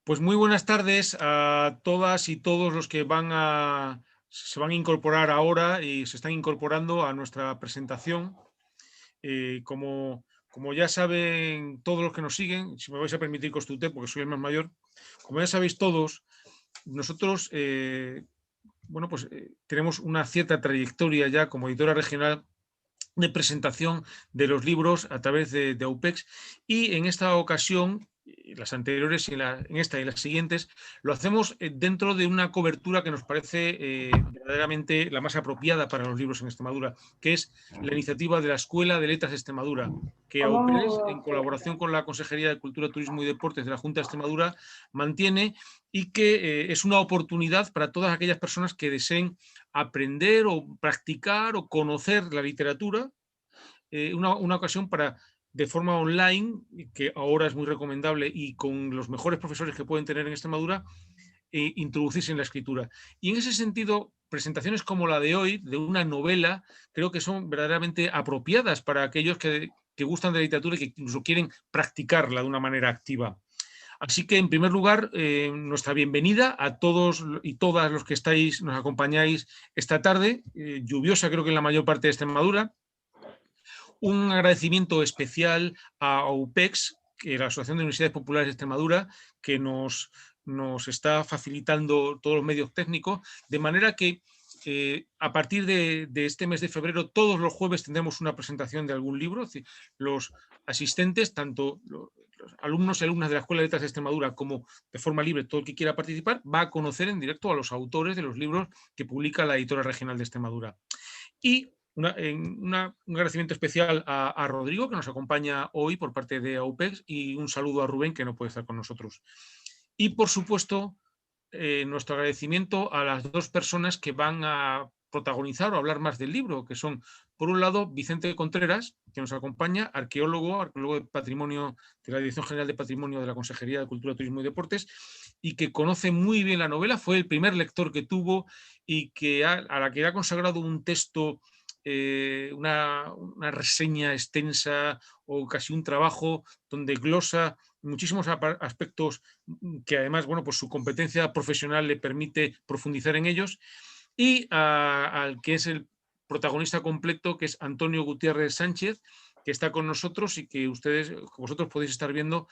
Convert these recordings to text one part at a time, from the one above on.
Pues muy buenas tardes a todas y todos los que se van a incorporar ahora y se están incorporando a nuestra presentación. Como ya saben todos los que nos siguen, si me vais a permitir que os tutee porque soy el más mayor, como ya sabéis todos, nosotros tenemos una cierta trayectoria ya como editora regional de presentación de los libros a través de AUPEX, y en esta ocasión, las anteriores y en esta y las siguientes, lo hacemos dentro de una cobertura que nos parece verdaderamente la más apropiada para los libros en Extremadura, que es la iniciativa de la Escuela de Letras de Extremadura, que AUPEX, en colaboración con la Consejería de Cultura, Turismo y Deportes de la Junta de Extremadura, mantiene, y que es una oportunidad para todas aquellas personas que deseen aprender o practicar o conocer la literatura, una ocasión para, de forma online, que ahora es muy recomendable y con los mejores profesores que pueden tener en Extremadura, introducirse en la escritura. Y en ese sentido, presentaciones como la de hoy, de una novela, creo que son verdaderamente apropiadas para aquellos que gustan de la literatura y que incluso quieren practicarla de una manera activa. Así que, en primer lugar, nuestra bienvenida a todos y todas los que nos acompañáis esta tarde, lluviosa creo que en la mayor parte de Extremadura. Un agradecimiento especial a AUPEX, que la Asociación de Universidades Populares de Extremadura, que nos está facilitando todos los medios técnicos, de manera que a partir de este mes de febrero, todos los jueves tendremos una presentación de algún libro. Es decir, los asistentes, tanto los alumnos y alumnas de la Escuela de Letras de Extremadura como de forma libre, todo el que quiera participar, va a conocer en directo a los autores de los libros que publica la Editora Regional de Extremadura. Y un agradecimiento especial a Rodrigo, que nos acompaña hoy por parte de AUPEX, y un saludo a Rubén, que no puede estar con nosotros. Y, por supuesto, nuestro agradecimiento a las dos personas que van a protagonizar o hablar más del libro, que son, por un lado, Vicente Contreras, que nos acompaña, arqueólogo de patrimonio de la Dirección General de Patrimonio de la Consejería de Cultura, Turismo y Deportes, y que conoce muy bien la novela, fue el primer lector que tuvo y a la que ha consagrado un texto, una reseña extensa o casi un trabajo donde glosa muchísimos aspectos que, además, bueno, pues su competencia profesional le permite profundizar en ellos. Y al que es el protagonista completo, que es Antonio Gutiérrez Sánchez, que está con nosotros y que vosotros podéis estar viendo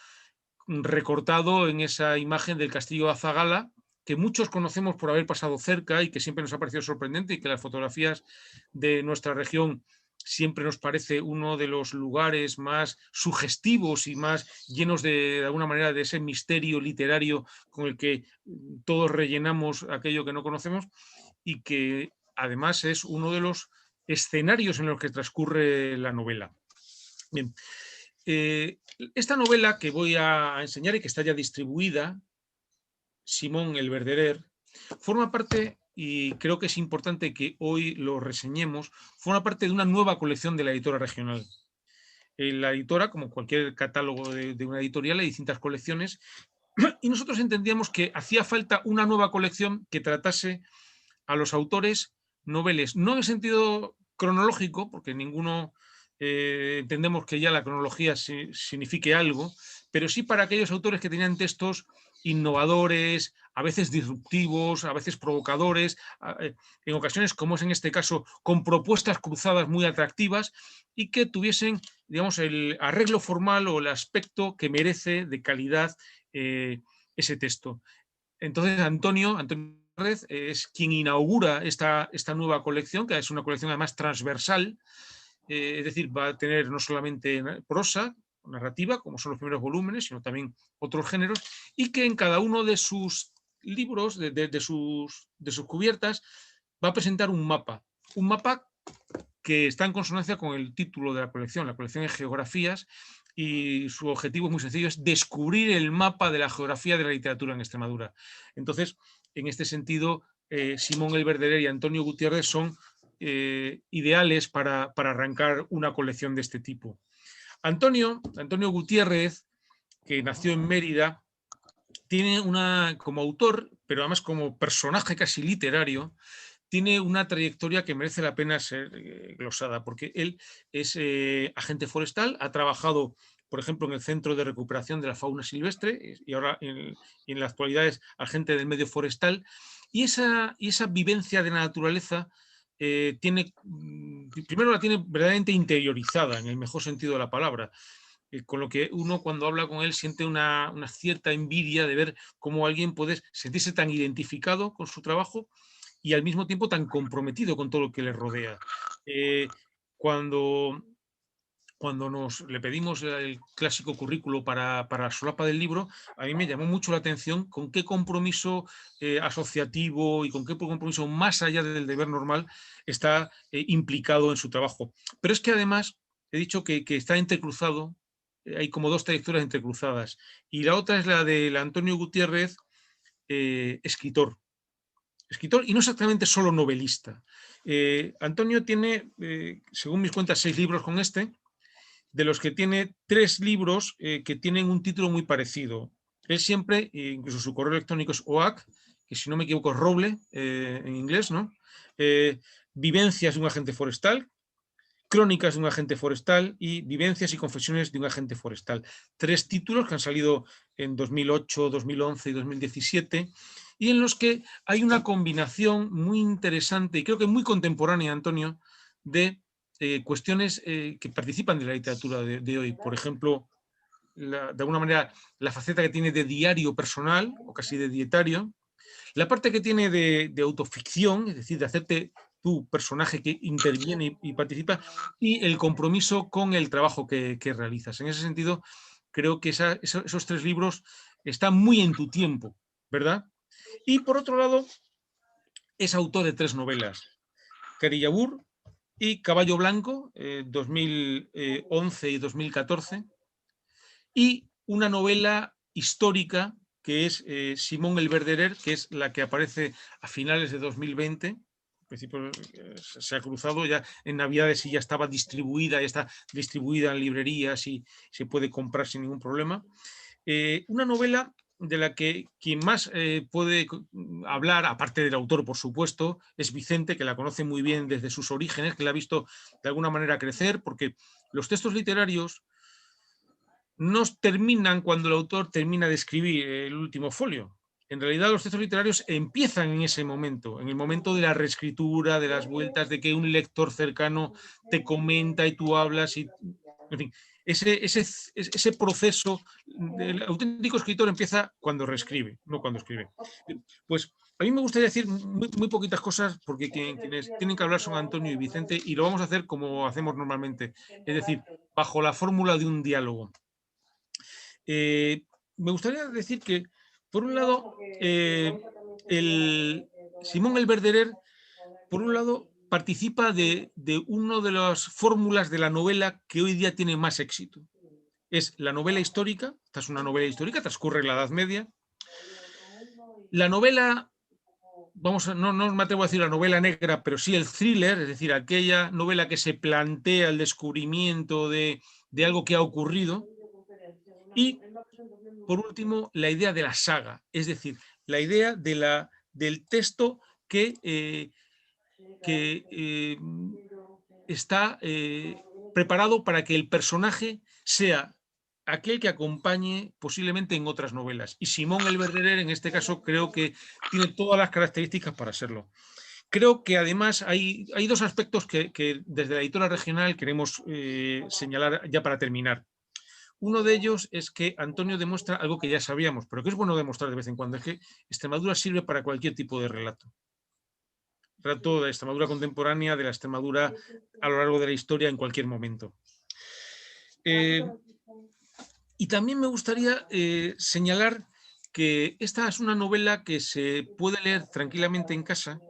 recortado en esa imagen del Castillo de Azagala, que muchos conocemos por haber pasado cerca y que siempre nos ha parecido sorprendente, y que las fotografías de nuestra región siempre nos parece uno de los lugares más sugestivos y más llenos de alguna manera, de ese misterio literario con el que todos rellenamos aquello que no conocemos, y que además es uno de los escenarios en los que transcurre la novela. Bien, esta novela que voy a enseñar y que está ya distribuida, Simón el Verderer, forma parte, y creo que es importante que hoy lo reseñemos, forma parte de una nueva colección de la editora regional. La editora, como cualquier catálogo de una editorial, hay distintas colecciones, y nosotros entendíamos que hacía falta una nueva colección que tratase a los autores noveles, no en sentido cronológico, porque ninguno entendemos que ya la cronología signifique algo, pero sí para aquellos autores que tenían textos innovadores, a veces disruptivos, a veces provocadores, en ocasiones, como es en este caso, con propuestas cruzadas muy atractivas, y que tuviesen, digamos, el arreglo formal o el aspecto que merece de calidad ese texto. Entonces, Antonio es quien inaugura esta nueva colección, que es una colección además transversal, es decir, va a tener no solamente prosa, narrativa, como son los primeros volúmenes, sino también otros géneros, y que en cada uno de sus libros, de sus cubiertas, va a presentar un mapa que está en consonancia con el título de la colección. La colección es Geografías, y su objetivo es muy sencillo, es descubrir el mapa de la geografía de la literatura en Extremadura. Entonces, en este sentido, Simón el Verderer y Antonio Gutiérrez son ideales para arrancar una colección de este tipo. Antonio Gutiérrez, que nació en Mérida, tiene como autor, pero además como personaje casi literario, tiene una trayectoria que merece la pena ser glosada, porque él es agente forestal, ha trabajado por ejemplo, en el Centro de Recuperación de la Fauna Silvestre, y ahora en la actualidad es agente del medio forestal, y esa vivencia de la naturaleza primero la tiene verdaderamente interiorizada, en el mejor sentido de la palabra, con lo que uno cuando habla con él siente una cierta envidia de ver cómo alguien puede sentirse tan identificado con su trabajo y al mismo tiempo tan comprometido con todo lo que le rodea. Eh, cuando, cuando le pedimos el clásico currículo para la solapa del libro, a mí me llamó mucho la atención con qué compromiso asociativo y con qué compromiso más allá del deber normal está implicado en su trabajo. Pero es que además he dicho que está entrecruzado, hay como dos trayectorias entrecruzadas, y la otra es la del Antonio Gutiérrez, escritor. Escritor y no exactamente solo novelista. Antonio tiene, según mis cuentas, 6 libros con este, de los que tiene 3 libros que tienen un título muy parecido. Él siempre, incluso su correo electrónico es OAC, que si no me equivoco es roble en inglés, ¿no? Eh, Vivencias de un agente forestal, Crónicas de un agente forestal y Vivencias y confesiones de un agente forestal. 3 títulos que han salido en 2008, 2011 y 2017 y en los que hay una combinación muy interesante y creo que muy contemporánea, Antonio, de cuestiones que participan de la literatura de hoy. Por ejemplo, de alguna manera, la faceta que tiene de diario personal o casi de dietario, la parte que tiene de autoficción, es decir, de hacerte tu personaje que interviene y participa, y el compromiso con el trabajo que realizas. En ese sentido, creo que esos 3 libros están muy en tu tiempo, ¿verdad? Y por otro lado, es autor de 3 novelas, Carillabur y Caballo Blanco, 2011 y 2014, y una novela histórica que es Simón el Verderer, que es la que aparece a finales de 2020. Al principio se ha cruzado ya en Navidades y ya estaba distribuida, ya está distribuida en librerías y se puede comprar sin ningún problema. Una novela de la que quien más puede hablar, aparte del autor, por supuesto, es Vicente, que la conoce muy bien desde sus orígenes, que la ha visto de alguna manera crecer, porque los textos literarios no terminan cuando el autor termina de escribir el último folio. En realidad los textos literarios empiezan en ese momento, en el momento de la reescritura, de las vueltas, de que un lector cercano te comenta y tú hablas. En fin, ese proceso del auténtico escritor empieza cuando reescribe, no cuando escribe. Pues a mí me gustaría decir muy poquitas cosas porque quienes tienen que hablar son Antonio y Vicente y lo vamos a hacer como hacemos normalmente, es decir, bajo la fórmula de un diálogo. Me gustaría decir que, por un lado, el Simón el Verderer, por un lado, participa de una de las fórmulas de la novela que hoy día tiene más éxito. Es la novela histórica, esta es una novela histórica, transcurre en la Edad Media. La novela, no me atrevo a decir la novela negra, pero sí el thriller, es decir, aquella novela que se plantea el descubrimiento de algo que ha ocurrido. Y por último, la idea de la saga, es decir, la idea del texto que está preparado para que el personaje sea aquel que acompañe posiblemente en otras novelas. Y Simón el Verderer, en este caso, creo que tiene todas las características para serlo. Creo que además hay 2 aspectos que desde la editora regional queremos señalar ya para terminar. Uno de ellos es que Antonio demuestra algo que ya sabíamos, pero que es bueno demostrar de vez en cuando, es que Extremadura sirve para cualquier tipo de relato. Relato de la Extremadura contemporánea, de la Extremadura a lo largo de la historia, en cualquier momento. Y también me gustaría señalar que esta es una novela que se puede leer tranquilamente en casa,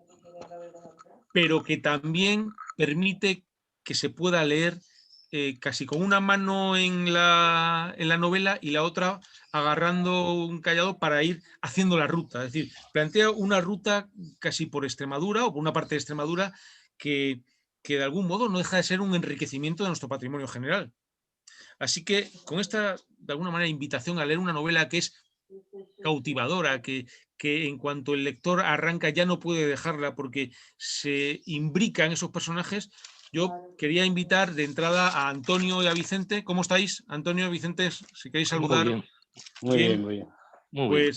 pero que también permite que se pueda leer casi con una mano en la novela y la otra agarrando un callado para ir haciendo la ruta. Es decir, plantea una ruta casi por Extremadura o por una parte de Extremadura que de algún modo no deja de ser un enriquecimiento de nuestro patrimonio general. Así que con esta, de alguna manera, invitación a leer una novela que es cautivadora, que en cuanto el lector arranca ya no puede dejarla porque se imbrica en esos personajes, Yo quería invitar de entrada a Antonio y a Vicente. ¿Cómo estáis? Antonio, Vicente, si queréis Muy saludar. bien, Muy Bien, bien, muy bien. muy bien.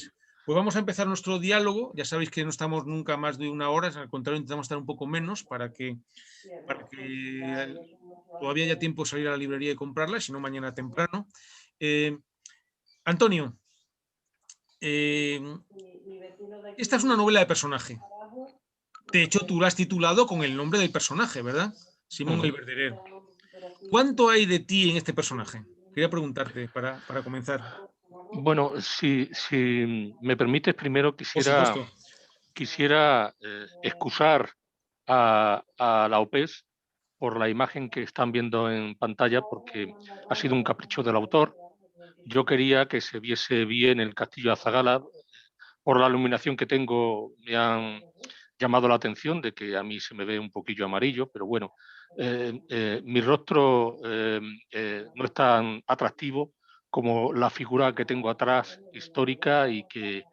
pues vamos a empezar nuestro diálogo. Ya sabéis que no estamos nunca más de una hora, al contrario, intentamos estar un poco menos para que todavía haya tiempo de salir a la librería y comprarla, si no mañana temprano. Antonio, esta es una novela de personaje. De hecho, tú la has titulado con el nombre del personaje, ¿verdad? Simón el Verderer. ¿Cuánto hay de ti en este personaje? Quería preguntarte para comenzar. Bueno, si me permites, primero Por supuesto. quisiera excusar a la OPES por la imagen que están viendo en pantalla, porque ha sido un capricho del autor. Yo quería que se viese bien el castillo de Azagala. Por la iluminación que tengo, me han llamado la atención de que a mí se me ve un poquillo amarillo, pero bueno, mi rostro no es tan atractivo como la figura que tengo atrás histórica y que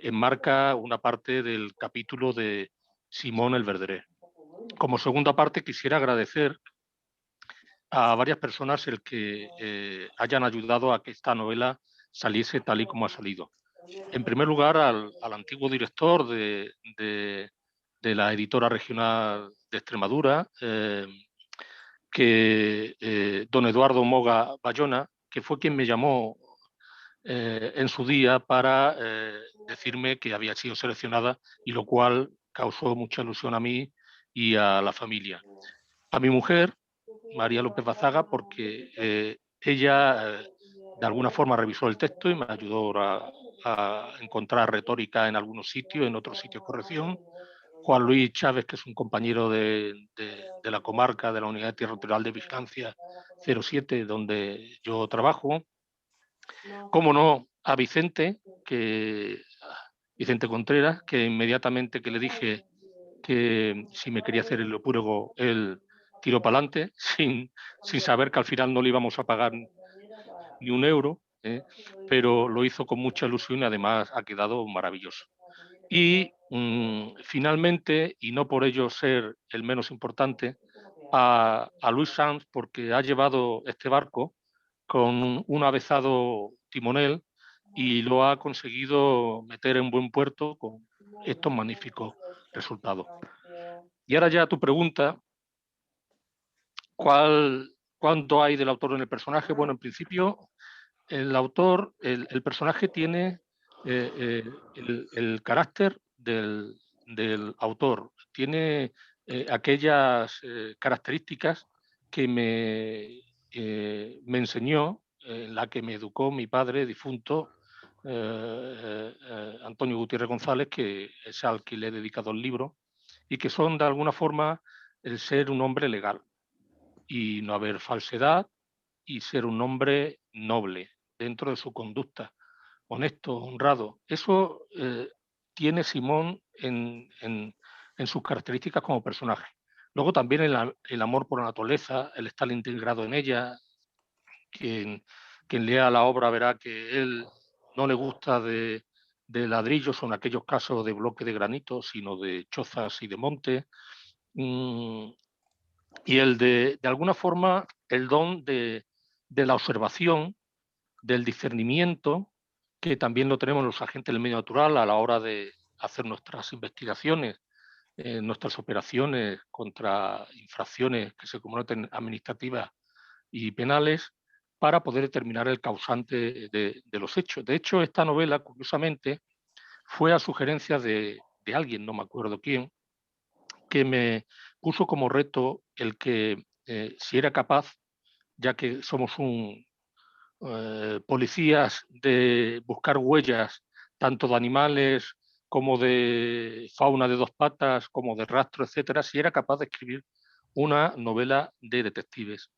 enmarca una parte del capítulo de Simón el Verderer. Como segunda parte, quisiera agradecer a varias personas el que hayan ayudado a que esta novela saliese tal y como ha salido. En primer lugar, al antiguo director de la editora regional de Extremadura, don Eduardo Moga Bayona, que fue quien me llamó en su día para decirme que había sido seleccionada, y lo cual causó mucha ilusión a mí y a la familia. A mi mujer, María López Bazaga, porque ella de alguna forma revisó el texto y me ayudó a encontrar retórica en algunos sitios, en otros sitios corrección. Juan Luis Chávez, que es un compañero de la comarca de la Unidad Territorial de Vigilancia 07, donde yo trabajo. Cómo no, a Vicente Contreras, que inmediatamente que le dije que si me quería hacer el opúrego, él tiró para adelante, sin saber que al final no le íbamos a pagar ni un euro, pero lo hizo con mucha ilusión y además ha quedado maravilloso. Y finalmente, y no por ello ser el menos importante, a Luis Sanz, porque ha llevado este barco con un avezado timonel y lo ha conseguido meter en buen puerto con estos magníficos resultados. Y ahora ya tu pregunta, ¿cuánto hay del autor en el personaje? Bueno, en principio, el autor, el personaje tiene el carácter del autor, tiene aquellas características que me enseñó, en la que me educó mi padre difunto, Antonio Gutiérrez González, que es al que le he dedicado el libro, y que son de alguna forma el ser un hombre legal y no haber falsedad y ser un hombre noble dentro de su conducta, honesto, honrado. Eso tiene Simón en sus características como personaje. Luego también el amor por la naturaleza, el estar integrado en ella. Quien lea la obra verá que él no le gusta de ladrillos o en aquellos casos de bloque de granito, sino de chozas y de monte. Y el de alguna forma, el don de la observación, del discernimiento, que también lo tenemos los agentes del medio natural a la hora de hacer nuestras investigaciones, nuestras operaciones contra infracciones que se cometen administrativas y penales, para poder determinar el causante de los hechos. De hecho, esta novela, curiosamente, fue a sugerencia de alguien, no me acuerdo quién, que me puso como reto el que si era capaz, ya que somos policías, de buscar huellas tanto de animales como de fauna de dos patas, como de rastro, etcétera, si era capaz de escribir una novela de detectives.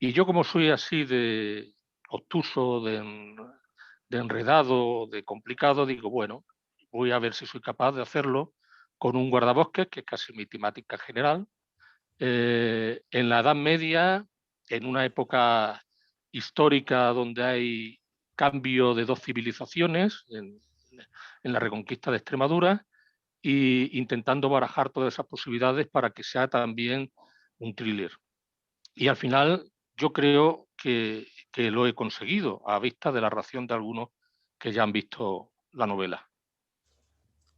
Y yo, como soy así de obtuso, de enredado, de complicado, digo, bueno, voy a ver si soy capaz de hacerlo con un guardabosques, que es casi mi temática general, en la Edad Media, en una época histórica donde hay cambio de dos civilizaciones, en la Reconquista de Extremadura, e intentando barajar todas esas posibilidades para que sea también un thriller. Y al final yo creo que lo he conseguido a vista de la reacción de algunos que ya han visto la novela.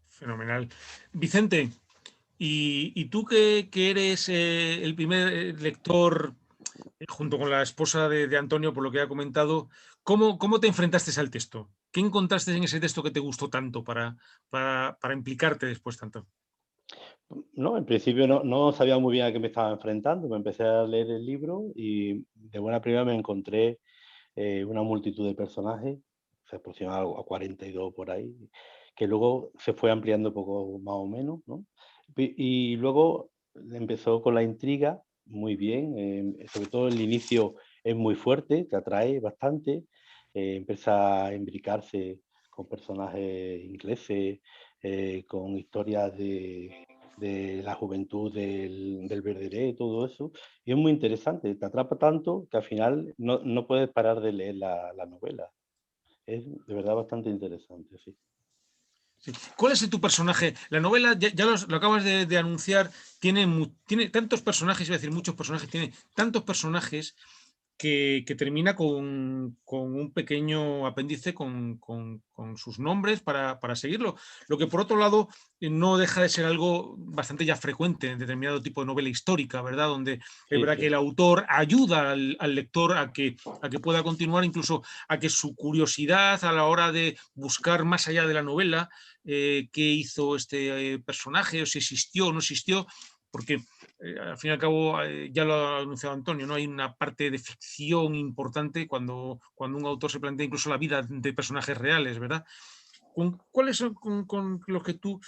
Fenomenal. Vicente, y tú que eres el primer lector, junto con la esposa de Antonio, por lo que ha comentado, ¿cómo te enfrentaste al texto? ¿Qué encontraste en ese texto que te gustó tanto para implicarte después tanto? No, en principio no sabía muy bien a qué me estaba enfrentando. Me empecé a leer el libro y de buena primera me encontré una multitud de personajes, se aproximaba a 42 por ahí, que luego se fue ampliando poco más o menos, ¿no? Y luego empezó con la intriga, muy bien, sobre todo el inicio es muy fuerte, te atrae bastante, empieza a imbricarse con personajes ingleses, con historias de la juventud del Verderé, todo eso, y es muy interesante, te atrapa tanto que al final no puedes parar de leer la novela. Es de verdad bastante interesante, sí. Sí. ¿Cuál es tu personaje? La novela, ya lo acabas de anunciar, tiene tantos personajes, iba a decir muchos personajes, tiene tantos personajes que termina con un pequeño apéndice con sus nombres para seguirlo. Lo que por otro lado no deja de ser algo bastante ya frecuente en determinado tipo de novela histórica, ¿verdad? Donde es Sí, verdad que sí. el autor ayuda al lector a que pueda continuar, incluso a que su curiosidad a la hora de buscar más allá de la novela qué hizo este personaje, o si existió o no existió, porque al fin y al cabo, ya lo ha anunciado Antonio, ¿no? Hay una parte de ficción importante cuando un autor se plantea incluso la vida de personajes reales, ¿verdad? ¿Cuáles son con los que tú,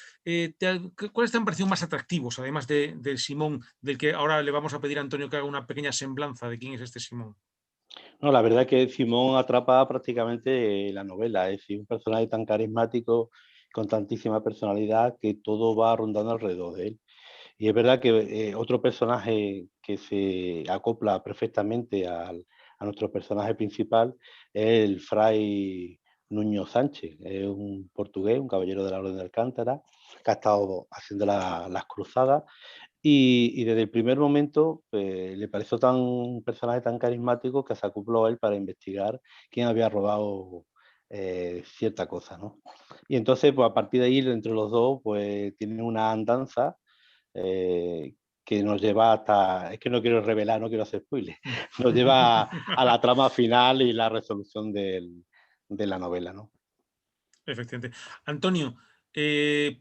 cuáles te han parecido más atractivos, además de Simón, del que ahora le vamos a pedir a Antonio que haga una pequeña semblanza de quién es este Simón? No, la verdad es que Simón atrapa prácticamente la novela, es decir, un personaje tan carismático, con tantísima personalidad, que todo va rondando alrededor de él. Y es verdad que otro personaje que se acopla perfectamente a nuestro personaje principal es el fray Nuño Sánchez, es un portugués, un caballero de la Orden de Alcántara, que ha estado haciendo las cruzadas y desde el primer momento le pareció un personaje tan carismático que se acopló a él para investigar quién había robado cierta cosa, ¿no? Y entonces, pues a partir de ahí, entre los dos, pues tienen una andanza eh, que nos lleva hasta, es que no quiero revelar, no quiero hacer spoilers, nos lleva a la trama final y la resolución de la novela, ¿no? Efectivamente. Antonio,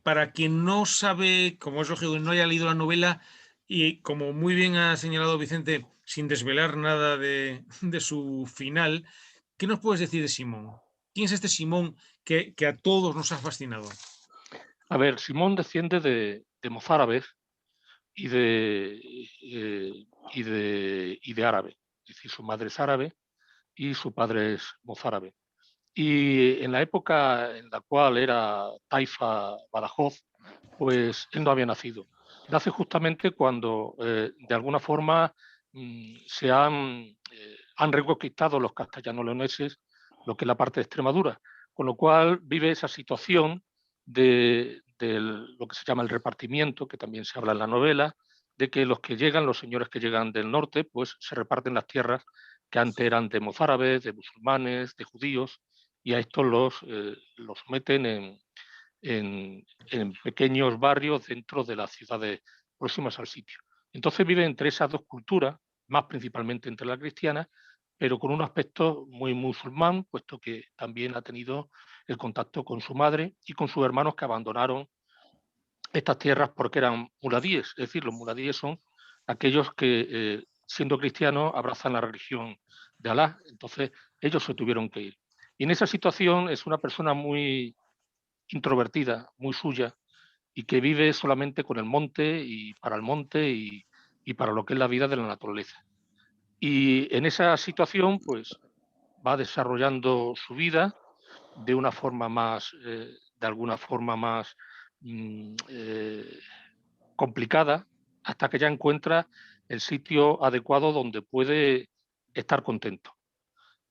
para quien no sabe, como es lógico, no haya leído la novela, y como muy bien ha señalado Vicente, sin desvelar nada de su final, ¿qué nos puedes decir de Simón? ¿Quién es este Simón que a todos nos ha fascinado? A ver, Simón desciende de mozárabes y de árabe. Es decir, su madre es árabe y su padre es mozárabe. Y en la época en la cual era Taifa Badajoz, pues él no había nacido. Nace justamente cuando, de alguna forma, han reconquistado los castellano-leoneses lo que es la parte de Extremadura, con lo cual vive esa situación de lo que se llama el repartimiento, que también se habla en la novela, de que los que llegan, los señores que llegan del norte, pues se reparten las tierras que antes eran de mozárabes, de musulmanes, de judíos, y a estos los meten en pequeños barrios dentro de las ciudades próximas al sitio. Entonces vive entre esas dos culturas, más principalmente entre la cristiana, pero con un aspecto muy musulmán, puesto que también ha tenido el contacto con su madre y con sus hermanos que abandonaron estas tierras porque eran muladíes. Es decir, los muladíes son aquellos que, siendo cristianos, abrazan la religión de Alá. Entonces, ellos se tuvieron que ir. Y en esa situación es una persona muy introvertida, muy suya, y que vive solamente con el monte y para el monte y para lo que es la vida de la naturaleza. Y en esa situación, pues va desarrollando su vida de una forma más, de alguna forma más complicada, hasta que ya encuentra el sitio adecuado donde puede estar contento.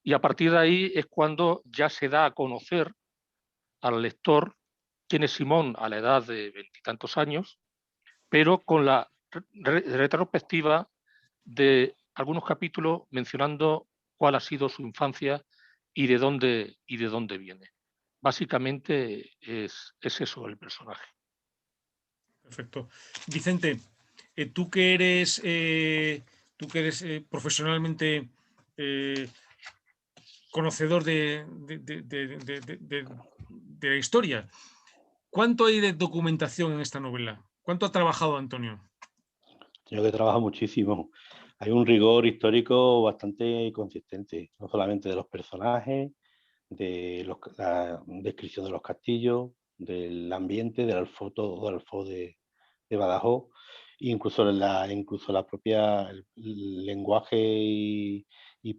Y a partir de ahí es cuando ya se da a conocer al lector quién es Simón a la edad de veintitantos años, pero con la retrospectiva de algunos capítulos mencionando cuál ha sido su infancia y de dónde viene. Básicamente es eso el personaje. Perfecto. Vicente, tú que eres profesionalmente conocedor de la historia, ¿cuánto hay de documentación en esta novela? ¿Cuánto ha trabajado Antonio? Creo que trabaja muchísimo. Hay un rigor histórico bastante consistente, no solamente de los personajes, de la descripción de los castillos, del ambiente, todo el alfoz de Badajoz, incluso la propia el lenguaje y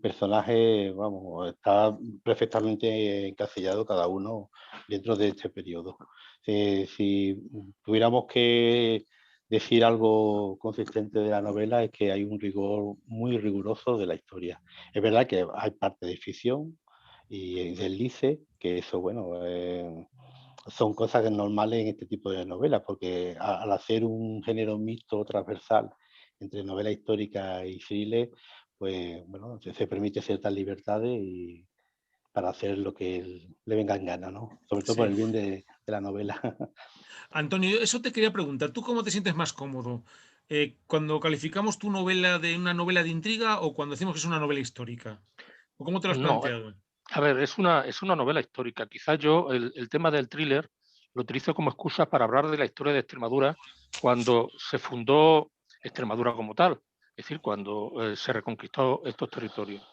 personaje, vamos, está perfectamente encasillado cada uno dentro de este periodo. Si tuviéramos que decir algo consistente de la novela, es que hay un rigor muy riguroso de la historia. Es verdad que hay parte de ficción y deslice, que eso, bueno, son cosas normales en este tipo de novelas, porque al hacer un género mixto transversal entre novela histórica y thriller, pues bueno, se permite ciertas libertades y para hacer lo que le venga en gana, ¿no? Sobre todo por Sí. el bien de la novela. Antonio, eso te quería preguntar. ¿Tú cómo te sientes más cómodo? ¿Cuando calificamos tu novela de una novela de intriga o cuando decimos que es una novela histórica? ¿O cómo te lo has No, planteado? a ver, es una novela histórica. Quizás yo el tema del thriller lo utilizo como excusa para hablar de la historia de Extremadura cuando se fundó Extremadura como tal, es decir, cuando se reconquistó estos territorios.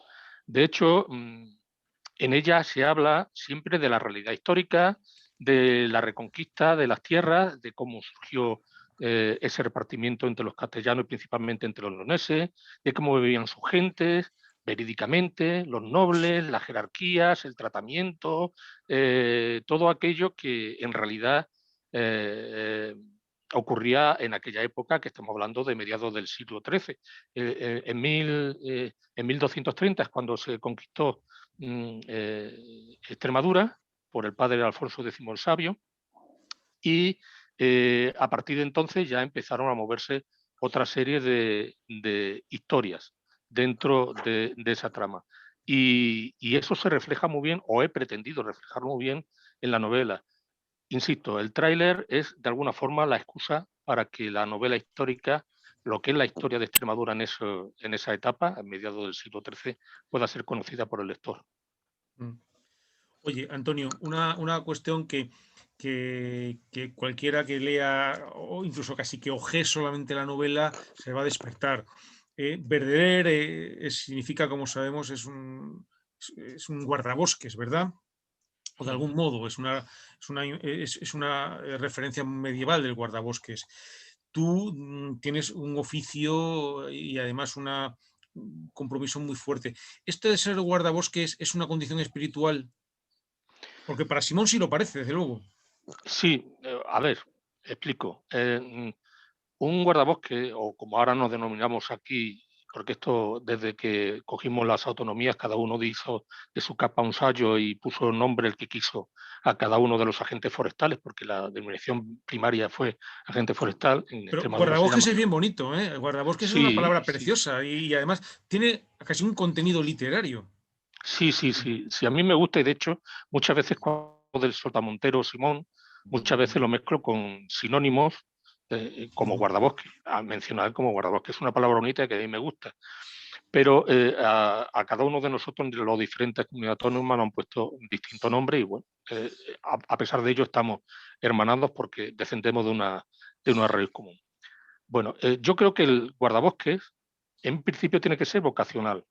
De hecho, en ella se habla siempre de la realidad histórica, de la reconquista de las tierras, de cómo surgió ese repartimiento entre los castellanos y principalmente entre los leoneses, de cómo vivían sus gentes, verídicamente, los nobles, las jerarquías, el tratamiento, todo aquello que en realidad ocurría en aquella época, que estamos hablando de mediados del siglo XIII. En 1230 es cuando se conquistó Extremadura por el padre Alfonso X el Sabio, y a partir de entonces ya empezaron a moverse otra serie de historias dentro de esa trama. Y eso se refleja muy bien, o he pretendido reflejarlo muy bien en la novela. Insisto, el tráiler es de alguna forma la excusa para que la novela histórica, lo que es la historia de Extremadura en esa etapa, a mediados del siglo XIII, pueda ser conocida por el lector. Mm. Oye, Antonio, una cuestión que cualquiera que lea o incluso casi que ojee solamente la novela se va a despertar. Verderer significa, como sabemos, es un guardabosques, ¿verdad? O de algún modo, es una referencia medieval del guardabosques. Tú tienes un oficio y además un compromiso muy fuerte. ¿Esto de ser guardabosques es una condición espiritual? Porque para Simón sí lo parece, desde luego. Sí, a ver, explico. Un guardabosque, o como ahora nos denominamos aquí, porque esto desde que cogimos las autonomías, cada uno hizo de su capa un sayo y puso el nombre el que quiso a cada uno de los agentes forestales, porque la denominación primaria fue agente forestal, en Pero Extremadura se guardabosques llama. es bien bonito, ¿eh? Guardabosques es una Sí, palabra sí, preciosa y además tiene casi un contenido literario. sí, a mí me gusta y de hecho muchas veces cuando del Sotamontero Simón, muchas veces lo mezclo con sinónimos como guardabosque, a mencionar como guardabosque es una palabra bonita que a mí me gusta, pero a cada uno de nosotros de las diferentes comunidades autónomas nos han puesto distintos nombres y bueno, a pesar de ello estamos hermanados porque descendemos de una raíz común. Bueno, yo creo que el guardabosques en principio tiene que ser vocacional,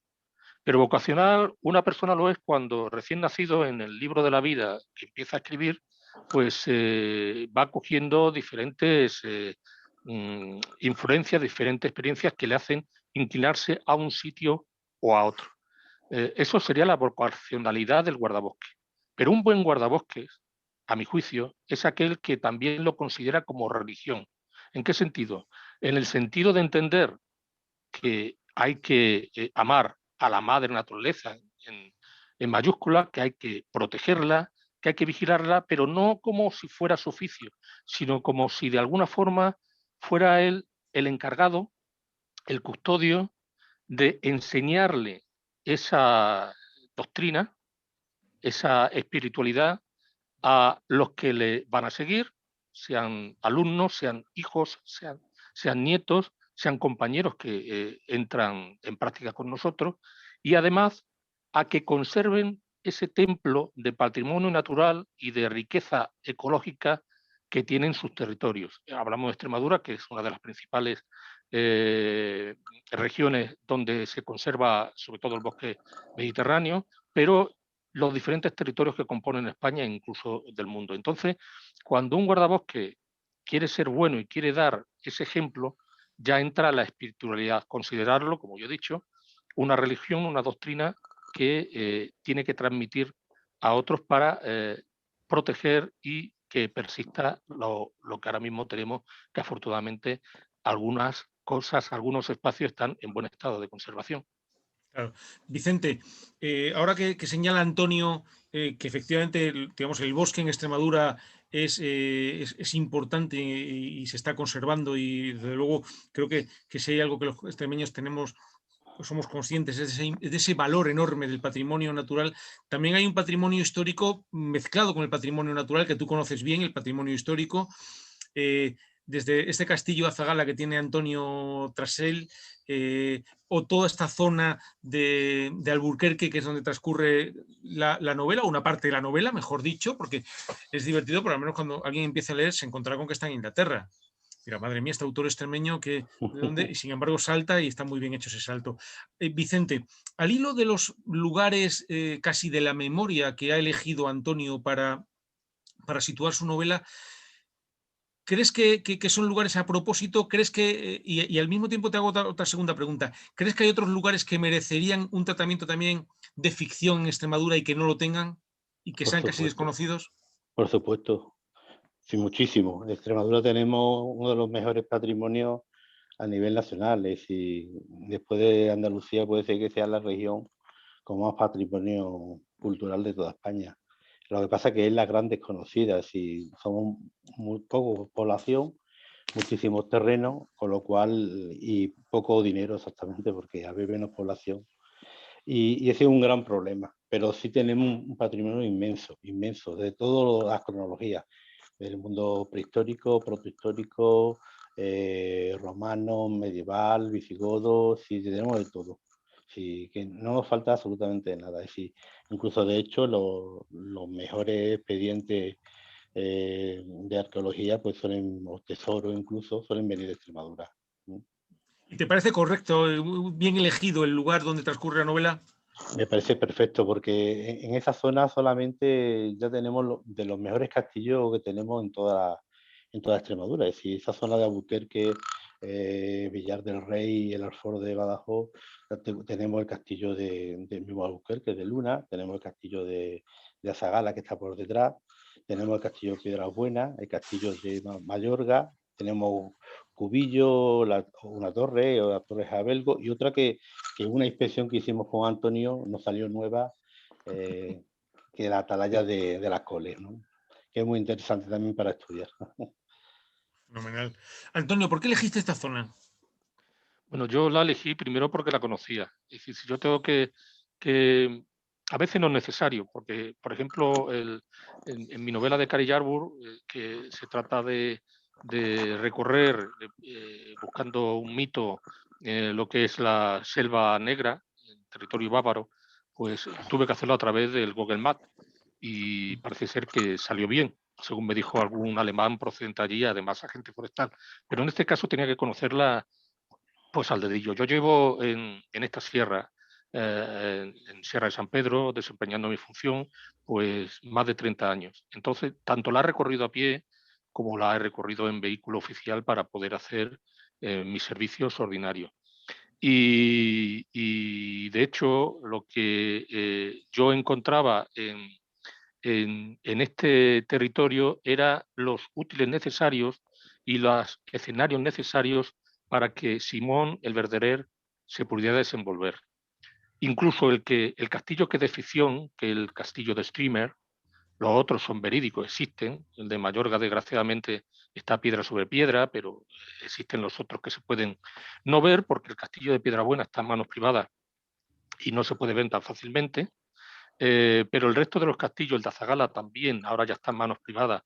pero vocacional, una persona lo es cuando recién nacido en el libro de la vida que empieza a escribir, pues va cogiendo diferentes influencias, diferentes experiencias que le hacen inclinarse a un sitio o a otro. Eso sería la vocacionalidad del guardabosque. Pero un buen guardabosques, a mi juicio, es aquel que también lo considera como religión. ¿En qué sentido? En el sentido de entender que hay que amar a la madre naturaleza en mayúscula, que hay que protegerla, que hay que vigilarla, pero no como si fuera su oficio, sino como si de alguna forma fuera él el encargado, el custodio de enseñarle esa doctrina, esa espiritualidad a los que le van a seguir, sean alumnos, sean hijos, sean nietos, sean compañeros que entran en práctica con nosotros, y además a que conserven ese templo de patrimonio natural y de riqueza ecológica que tienen sus territorios. Hablamos de Extremadura, que es una de las principales regiones donde se conserva sobre todo el bosque mediterráneo, pero los diferentes territorios que componen España e incluso del mundo. Entonces, cuando un guardabosque quiere ser bueno y quiere dar ese ejemplo, ya entra la espiritualidad, considerarlo, como yo he dicho, una religión, una doctrina que tiene que transmitir a otros para proteger y que persista lo que ahora mismo tenemos, que afortunadamente algunas cosas, algunos espacios están en buen estado de conservación. Claro. Vicente, ahora que señala Antonio que efectivamente digamos, el bosque en Extremadura es importante y se está conservando y desde luego creo que si hay algo que los extremeños tenemos, somos conscientes de ese valor enorme del patrimonio natural, también hay un patrimonio histórico mezclado con el patrimonio natural que tú conoces bien, el patrimonio histórico. Eh, Desde este castillo de Azagala que tiene Antonio tras él, o toda esta zona de Alburquerque, que es donde transcurre la novela, o una parte de la novela, mejor dicho, porque es divertido, pero al menos cuando alguien empieza a leer se encontrará con que está en Inglaterra. Mira, madre mía, este autor extremeño que de dónde, y sin embargo salta y está muy bien hecho ese salto. Vicente, al hilo de los lugares casi de la memoria que ha elegido Antonio para situar su novela, ¿crees que son lugares a propósito? ¿Crees que, y al mismo tiempo te hago otra segunda pregunta, ¿crees que hay otros lugares que merecerían un tratamiento también de ficción en Extremadura y que no lo tengan y que Por sean casi supuesto, desconocidos? por supuesto. Sí, muchísimo. En Extremadura tenemos uno de los mejores patrimonios a nivel nacional. Es decir, después de Andalucía puede ser que sea la región con más patrimonio cultural de toda España. Lo que pasa es que es la gran desconocida. Si somos muy poco población, muchísimos terrenos, con lo cual, y poco dinero exactamente, porque había menos población. Y ese es un gran problema. Pero sí tenemos un patrimonio inmenso, inmenso, de todas las cronologías del mundo prehistórico, protohistórico, romano, medieval, visigodo, sí, tenemos de todo. Sí, que no nos falta absolutamente nada. Es decir, incluso de hecho los mejores expedientes de arqueología, pues suelen, o tesoros incluso, suelen venir de Extremadura. ¿Y te parece correcto, bien elegido el lugar donde transcurre la novela? Me parece perfecto porque en esa zona solamente ya tenemos de los mejores castillos que tenemos en toda Extremadura. Es decir, esa zona de Albuquerque, Villar del Rey, el Alforo de Badajoz, tenemos el castillo de mismo Albuquerque, de Luna, tenemos el castillo de Azagala que está por detrás, tenemos el castillo de Piedras Buenas, el castillo de Mayorga, tenemos Cubillo, una torre, o la Torre Jabelgo, y otra que una inspección que hicimos con Antonio nos salió nueva, que la atalaya de las Coles, ¿no? Que es muy interesante también para estudiar. Fenomenal. Antonio, ¿por qué elegiste esta zona? Bueno, yo la elegí primero porque la conocía. Es decir, si yo tengo que a veces no es necesario, porque, por ejemplo, en mi novela de Cary Yarbour, que se trata de recorrer, buscando un mito, lo que es la Selva Negra, el territorio bávaro, pues tuve que hacerlo a través del Google Maps y parece ser que salió bien, según me dijo algún alemán procedente allí, además agente forestal. Pero en este caso tenía que conocerla pues al dedillo. Yo llevo en esta sierra, en Sierra de San Pedro, desempeñando mi función, pues más de 30 años. Entonces, tanto la he recorrido a pie como la he recorrido en vehículo oficial para poder hacer mis servicios ordinarios. Y de hecho, lo que yo encontraba en este territorio era los útiles necesarios y los escenarios necesarios para que Simón el Verderer se pudiera desenvolver. Incluso el castillo que es de ficción, que el castillo de Streamer, Los otros son verídicos, existen. El de Mayorga, desgraciadamente, está piedra sobre piedra, pero existen los otros que se pueden no ver porque el castillo de Piedrabuena está en manos privadas y no se puede ver tan fácilmente. Pero el resto de los castillos, el de Azagala también, ahora ya está en manos privadas.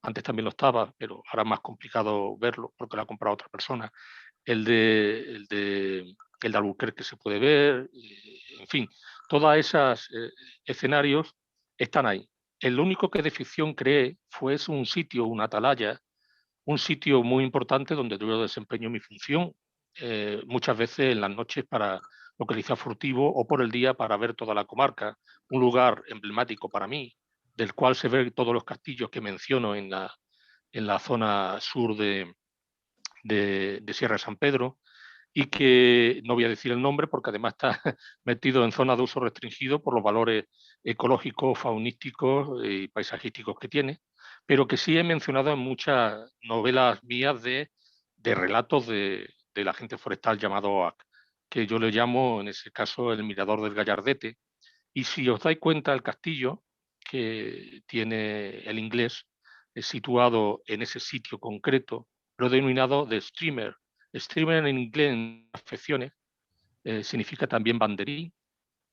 Antes también lo estaba, pero ahora es más complicado verlo porque lo ha comprado otra persona. El de Albuquerque se puede ver, en fin, todos esos escenarios están ahí. El único que de ficción creé fue un sitio, una atalaya, un sitio muy importante donde yo desempeño mi función, muchas veces en las noches para localizar furtivo o por el día para ver toda la comarca, un lugar emblemático para mí, del cual se ven todos los castillos que menciono en la zona sur de Sierra de San Pedro, y que no voy a decir el nombre porque además está metido en zona de uso restringido por los valores ecológicos, faunísticos y paisajísticos que tiene, pero que sí he mencionado en muchas novelas mías de relatos del agente forestal llamado OAC, que yo le llamo en ese caso el Mirador del Gallardete. Y si os dais cuenta, el castillo que tiene el inglés es situado en ese sitio concreto, lo he denominado de streamer. Streamer en inglés, en afecciones, significa también banderín.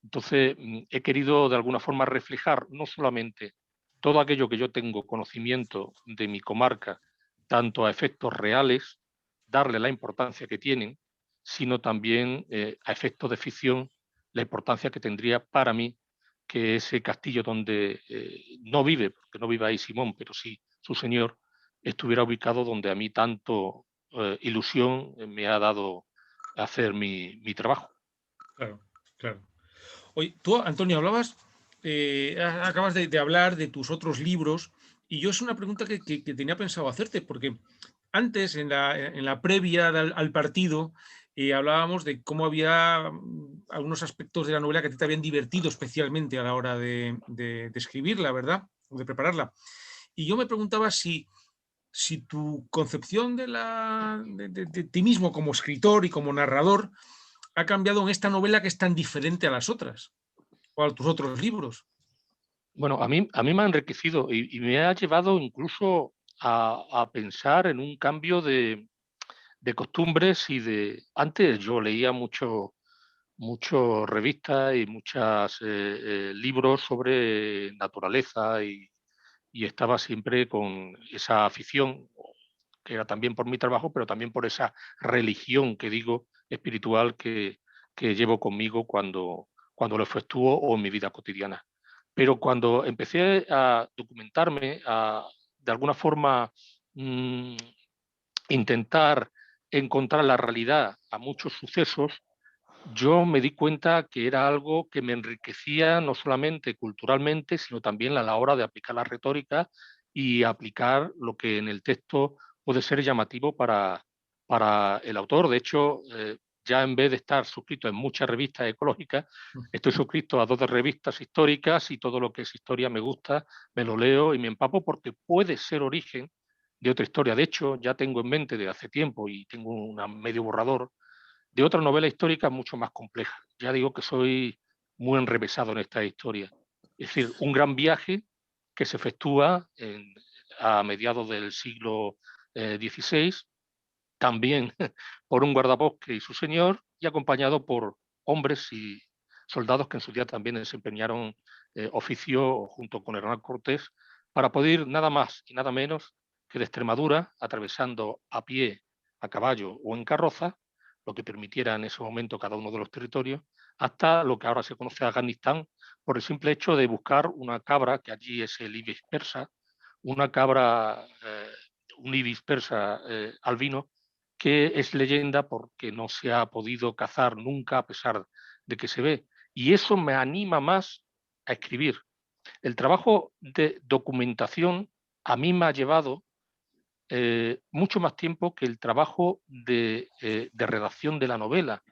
Entonces, he querido de alguna forma reflejar no solamente todo aquello que yo tengo conocimiento de mi comarca, tanto a efectos reales, darle la importancia que tienen, sino también a efectos de ficción, la importancia que tendría para mí que ese castillo donde no vive, porque no vive ahí Simón, pero sí su señor, estuviera ubicado donde a mí tanto ilusión me ha dado hacer mi trabajo. Claro, claro. Oye, tú, Antonio, acabas de hablar de tus otros libros y yo es una pregunta que tenía pensado hacerte, porque antes, en la previa al partido, hablábamos de cómo había algunos aspectos de la novela que a ti te habían divertido especialmente a la hora de escribirla, ¿verdad? O de prepararla. Y yo me preguntaba si tu concepción de ti mismo como escritor y como narrador ha cambiado en esta novela que es tan diferente a las otras o a tus otros libros. Bueno, a mí me ha enriquecido y me ha llevado incluso a pensar en un cambio de costumbres y de... Antes yo leía mucho revistas y muchos libros sobre naturaleza y estaba siempre con esa afición, que era también por mi trabajo, pero también por esa religión que digo espiritual que llevo conmigo cuando lo efectúo o en mi vida cotidiana. Pero cuando empecé a documentarme, a de alguna forma mm, intentar encontrar la realidad a muchos sucesos, yo me di cuenta que era algo que me enriquecía no solamente culturalmente, sino también a la hora de aplicar la retórica y aplicar lo que en el texto puede ser llamativo para el autor. De hecho, ya en vez de estar suscrito en muchas revistas ecológicas, estoy suscrito a 2 revistas históricas y todo lo que es historia me gusta, me lo leo y me empapo porque puede ser origen de otra historia. De hecho, ya tengo en mente desde hace tiempo y tengo un medio borrador de otra novela histórica mucho más compleja. Ya digo que soy muy enrevesado en esta historia. Es decir, un gran viaje que se efectúa a mediados del siglo XVI, también por un guardabosque y su señor, y acompañado por hombres y soldados que en su día también desempeñaron oficio junto con Hernán Cortés para poder ir nada más y nada menos que de Extremadura, atravesando a pie, a caballo o en carroza, lo que permitiera en ese momento cada uno de los territorios, hasta lo que ahora se conoce Afganistán, por el simple hecho de buscar una cabra, que allí es el ibis persa, una cabra, un ibis persa albino, que es leyenda porque no se ha podido cazar nunca a pesar de que se ve. Y eso me anima más a escribir. El trabajo de documentación a mí me ha llevado mucho más tiempo que el trabajo de redacción de la novela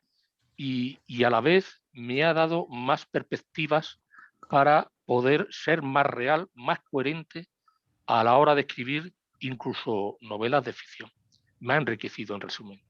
y a la vez me ha dado más perspectivas para poder ser más real, más coherente a la hora de escribir incluso novelas de ficción. Me ha enriquecido, en resumen.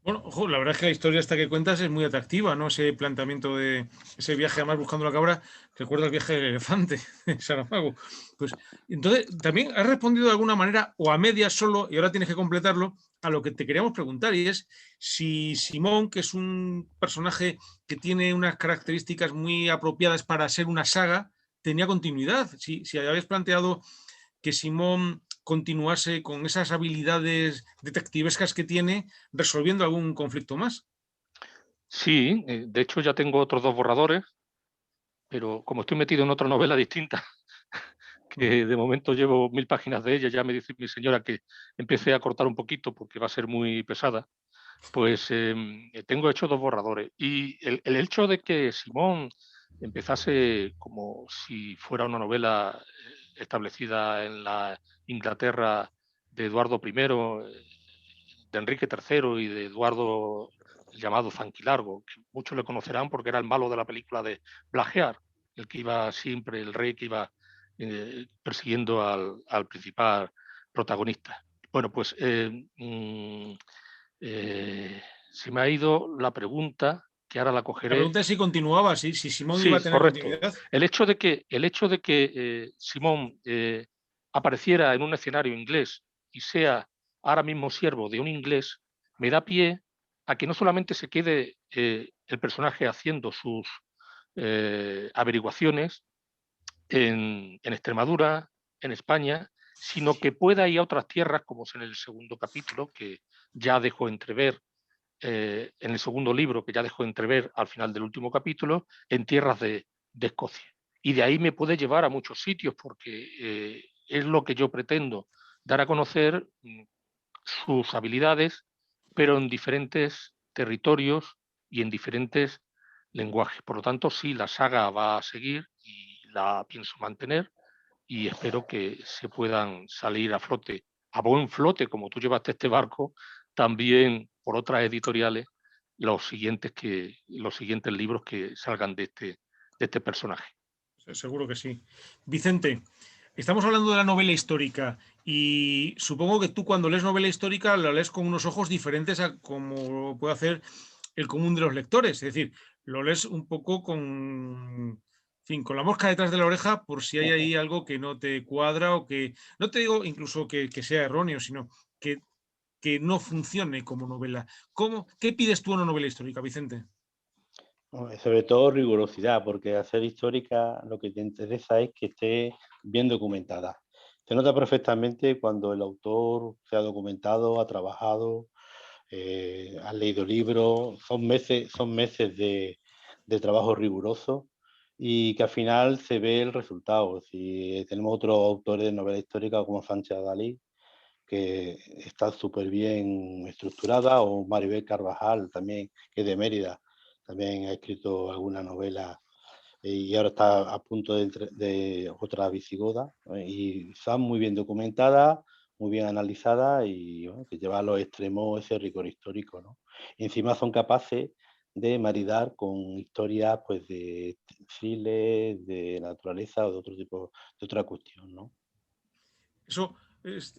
Bueno, ojo, la verdad es que la historia esta que cuentas es muy atractiva, ¿no? Ese planteamiento de ese viaje, además buscando la cabra, recuerda el viaje del elefante de Saramago. Pues entonces, también has respondido de alguna manera, o a medias solo, y ahora tienes que completarlo, a lo que te queríamos preguntar, y es si Simón, que es un personaje que tiene unas características muy apropiadas para ser una saga, tenía continuidad. Si habéis planteado que Simón continuase con esas habilidades detectivescas que tiene, resolviendo algún conflicto más. Sí, de hecho ya tengo otros 2 borradores, pero como estoy metido en otra novela distinta, que de momento llevo 1000 páginas de ella, ya me dice mi señora que empecé a cortar un poquito porque va a ser muy pesada, pues tengo hecho 2 borradores. Y el hecho de que Simón empezase como si fuera una novela establecida en la Inglaterra de Eduardo I, de Enrique III y de Eduardo el llamado Zanquilargo, que muchos le conocerán porque era el malo de la película de Blagear, el que iba siempre, el rey que iba persiguiendo al principal protagonista. Bueno, pues se me ha ido la pregunta, que ahora la La cogeré. pregunta es si continuaba, si Simón iba a Sí, tener correcto. continuidad. El hecho de que Simón apareciera en un escenario inglés y sea ahora mismo siervo de un inglés, me da pie a que no solamente se quede el personaje haciendo sus averiguaciones en Extremadura, en España, sino que pueda ir a otras tierras, como es en el segundo capítulo, que ya dejó entrever en el segundo libro, que ya dejó entrever al final del último capítulo, en tierras de Escocia. Y de ahí me puede llevar a muchos sitios, porque es lo que yo pretendo, dar a conocer sus habilidades, pero en diferentes territorios y en diferentes lenguajes. Por lo tanto, sí, la saga va a seguir y la pienso mantener y espero que se puedan salir a flote, a buen flote, como tú llevaste este barco, también por otras editoriales, los siguientes libros que salgan de este personaje. Seguro que sí. Vicente, estamos hablando de la novela histórica y supongo que tú cuando lees novela histórica la lees con unos ojos diferentes a como puede hacer el común de los lectores. Es decir, lo lees un poco con, en fin, con la mosca detrás de la oreja por si hay ahí algo que no te cuadra o que, no te digo incluso que sea erróneo, sino que no funcione como novela. ¿Qué pides tú en una novela histórica, Vicente? Sobre todo rigurosidad, porque hacer histórica lo que te interesa es que esté bien documentada. Se nota perfectamente cuando el autor se ha documentado, ha trabajado, ha leído libros, son meses de trabajo riguroso y que al final se ve el resultado. Si tenemos otros autores de novela histórica como Sánchez Adalí, que está súper bien estructurada, o Maribel Carvajal, también, que es de Mérida, también ha escrito alguna novela y ahora está a punto de otra visigoda, y está muy bien documentada, muy bien analizada y bueno, que lleva a los extremos ese rigor histórico, ¿no? Y encima son capaces de maridar con historias pues de thriller, de naturaleza o de otro tipo, de otra cuestión, ¿no? Eso es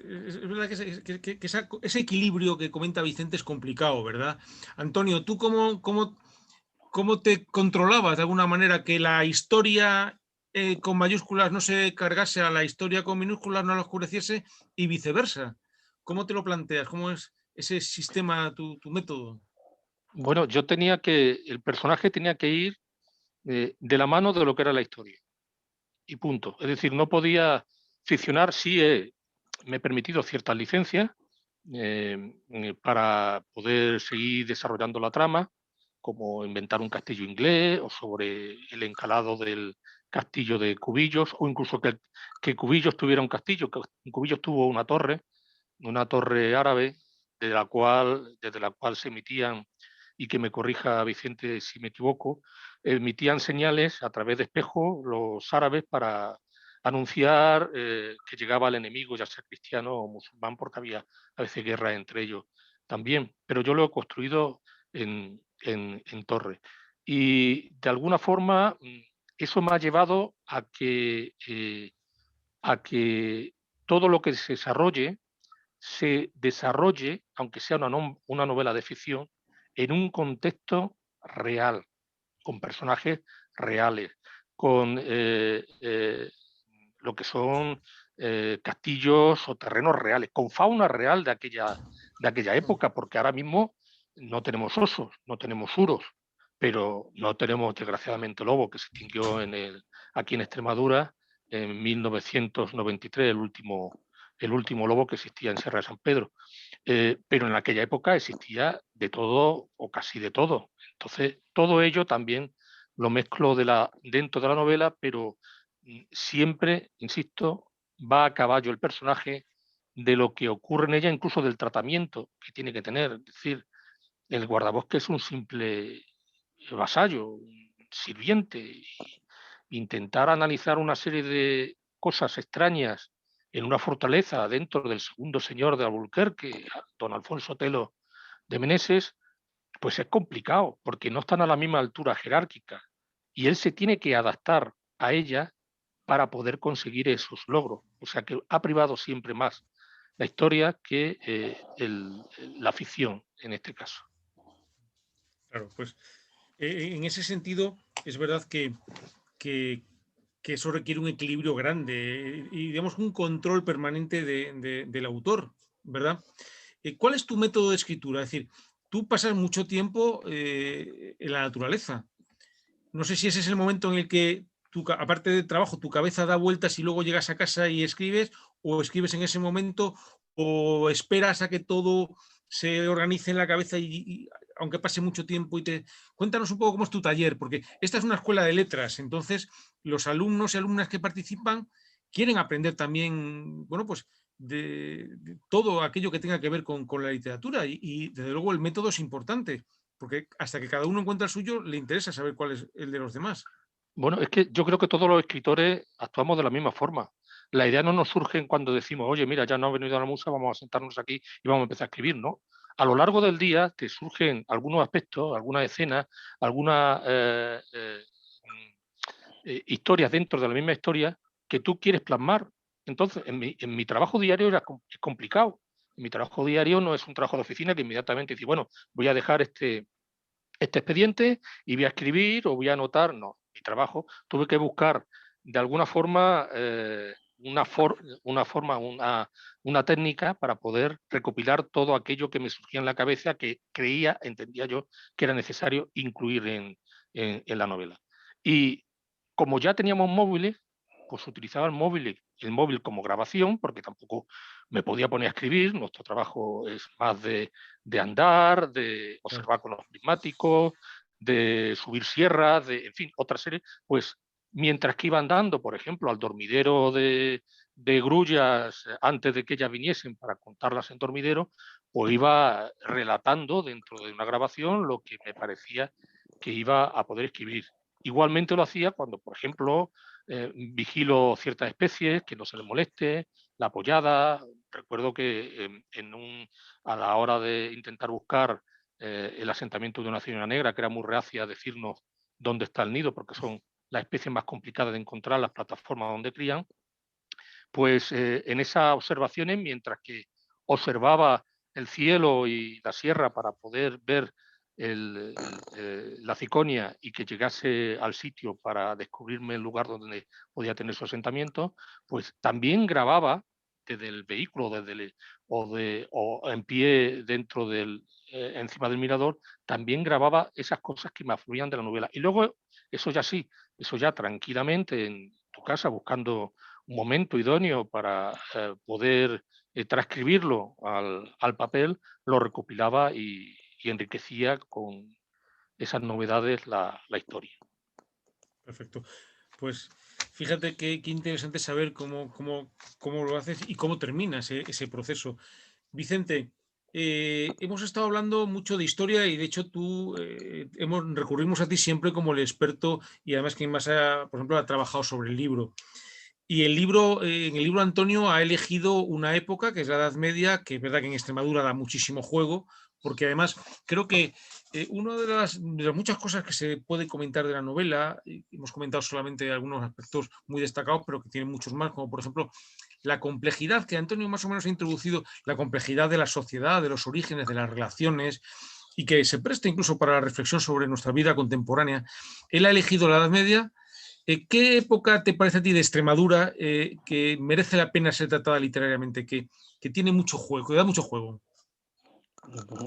verdad que ese equilibrio que comenta Vicente es complicado, ¿verdad? Antonio, ¿tú cómo te controlabas de alguna manera que la historia con mayúsculas no se cargase a la historia con minúsculas, no la oscureciese y viceversa? ¿Cómo te lo planteas? ¿Cómo es ese sistema, tu método? Bueno, el personaje tenía que ir de la mano de lo que era la historia. Y punto. Es decir, no podía ficcionar, sí me he permitido ciertas licencias para poder seguir desarrollando la trama, como inventar un castillo inglés o sobre el encalado del castillo de Cubillos, o incluso que Cubillos tuviera un castillo, que Cubillos tuvo una torre árabe desde la cual se emitían, y que me corrija Vicente si me equivoco, emitían señales a través de espejos los árabes para anunciar que llegaba el enemigo, ya sea cristiano o musulmán, porque había a veces guerra entre ellos también. Pero yo lo he construido en torre. Y de alguna forma eso me ha llevado a que todo lo que se desarrolle se desarrolle, aunque sea una novela de ficción, en un contexto real, con personajes reales, con lo que son castillos o terrenos reales, con fauna real de aquella época, porque ahora mismo no tenemos osos, no tenemos uros, pero no tenemos desgraciadamente lobo, que se extinguió aquí en Extremadura en 1993, el último lobo que existía en Sierra de San Pedro. Pero en aquella época existía de todo o casi de todo. Entonces, todo ello también lo mezclo dentro de la novela, pero siempre, insisto, va a caballo el personaje de lo que ocurre en ella, incluso del tratamiento que tiene que tener. Es decir, el guardabosques es un simple vasallo, un sirviente. Y intentar analizar una serie de cosas extrañas en una fortaleza dentro del segundo señor de Alburquerque, don Alfonso Telo de Meneses, pues es complicado, porque no están a la misma altura jerárquica y él se tiene que adaptar a ella para poder conseguir esos logros. O sea que ha privado siempre más la historia que la ficción en este caso. Claro, pues en ese sentido es verdad que, que eso requiere un equilibrio grande y, digamos, un control permanente del autor, ¿verdad? ¿Cuál es tu método de escritura? Es decir, tú pasas mucho tiempo en la naturaleza. No sé si ese es el momento en el que, aparte de trabajo, tu cabeza da vueltas y luego llegas a casa y escribes, o escribes en ese momento, o esperas a que todo se organice en la cabeza y aunque pase mucho tiempo y te... Cuéntanos un poco cómo es tu taller, porque esta es una escuela de letras, entonces los alumnos y alumnas que participan quieren aprender también, bueno, pues de todo aquello que tenga que ver con la literatura y desde luego el método es importante porque hasta que cada uno encuentra el suyo, le interesa saber cuál es el de los demás. Bueno, es que yo creo que todos los escritores actuamos de la misma forma. La idea no nos surge cuando decimos, oye, mira, ya no ha venido la musa, vamos a sentarnos aquí y vamos a empezar a escribir, ¿no? A lo largo del día te surgen algunos aspectos, algunas escenas, algunas historias dentro de la misma historia que tú quieres plasmar. Entonces, en mi trabajo diario es complicado. En mi trabajo diario no es un trabajo de oficina que inmediatamente dice, bueno, voy a dejar este expediente y voy a escribir o voy a anotar. No, mi trabajo tuve que buscar de alguna forma una técnica para poder recopilar todo aquello que me surgía en la cabeza que entendía yo que era necesario incluir en la novela. Y como ya teníamos móviles, pues utilizaba el móvil como grabación, porque tampoco me podía poner a escribir. Nuestro trabajo es más de andar, de observar con los prismáticos, de subir sierras, en fin, otra serie. Pues mientras que iba andando, por ejemplo, al dormidero de grullas antes de que ellas viniesen para contarlas en dormidero, pues iba relatando dentro de una grabación lo que me parecía que iba a poder escribir. Igualmente lo hacía cuando, por ejemplo, vigilo ciertas especies, que no se les moleste, la pollada. Recuerdo que a la hora de intentar buscar el asentamiento de una ciudad negra, que era muy reacia a decirnos dónde está el nido, porque son las especies más complicadas de encontrar, las plataformas donde crían, pues en esas observaciones, mientras que observaba el cielo y la sierra para poder ver la ciconia y que llegase al sitio para descubrirme el lugar donde podía tener su asentamiento, pues también grababa desde el vehículo o en pie dentro encima del mirador, también grababa esas cosas que me afluían de la novela. Y luego, eso ya tranquilamente en tu casa, buscando un momento idóneo para poder transcribirlo al papel, lo recopilaba y enriquecía con esas novedades la historia. Perfecto. Pues fíjate qué interesante saber cómo lo haces y cómo termina ese proceso. Vicente, hemos estado hablando mucho de historia y de hecho recurrimos a ti siempre como el experto y además quien más por ejemplo, ha trabajado sobre el libro. Y en el libro Antonio ha elegido una época, que es la Edad Media, que es verdad que en Extremadura da muchísimo juego, porque además creo que una de las muchas cosas que se puede comentar de la novela, hemos comentado solamente algunos aspectos muy destacados, pero que tienen muchos más, como por ejemplo la complejidad que Antonio más o menos ha introducido, la complejidad de la sociedad, de los orígenes, de las relaciones, y que se presta incluso para la reflexión sobre nuestra vida contemporánea. Él ha elegido la Edad Media. ¿Qué época te parece a ti de Extremadura que merece la pena ser tratada literariamente, que tiene mucho juego, que da mucho juego?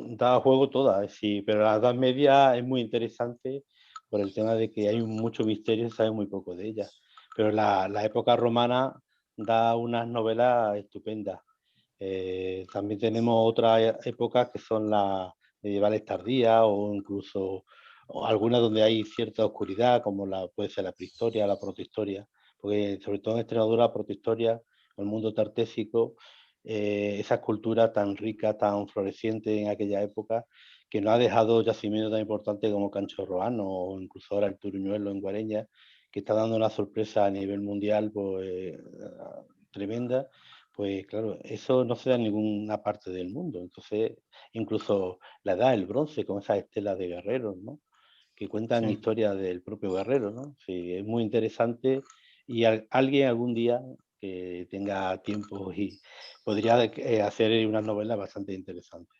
Da juego toda, sí, pero la Edad Media es muy interesante por el tema de que hay mucho misterio y se sabe muy poco de ella. Pero la época romana da unas novelas estupendas. También tenemos otras épocas que son las medievales tardías o incluso o algunas donde hay cierta oscuridad, como puede ser la prehistoria, la protohistoria, porque sobre todo en Extremadura, la protohistoria, el mundo tartésico, esa cultura tan rica, tan floreciente en aquella época, que no ha dejado yacimientos tan importantes como Cancho Roano o incluso ahora el Turuñuelo en Guareña, que está dando una sorpresa a nivel mundial pues, tremenda. Pues claro, eso no se da en ninguna parte del mundo. Entonces, incluso la edad del bronce, con esas estelas de guerreros, ¿no? Que cuentan Sí. historias del propio guerrero, ¿no? Sí, es muy interesante y alguien algún día que tenga tiempo y podría hacer una novela bastante interesante.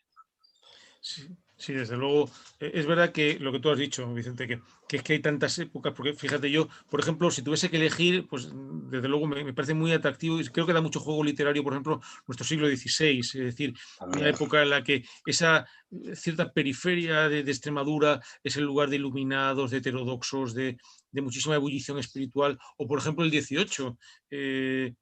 Sí, sí, desde luego. Es verdad que lo que tú has dicho, Vicente, que es que hay tantas épocas, porque fíjate yo, por ejemplo, si tuviese que elegir, pues desde luego me parece muy atractivo y creo que da mucho juego literario, por ejemplo, nuestro siglo XVI, es decir, una También. época en la que esa cierta periferia de Extremadura es el lugar de iluminados, de heterodoxos, de muchísima ebullición espiritual, o por ejemplo el XVIII,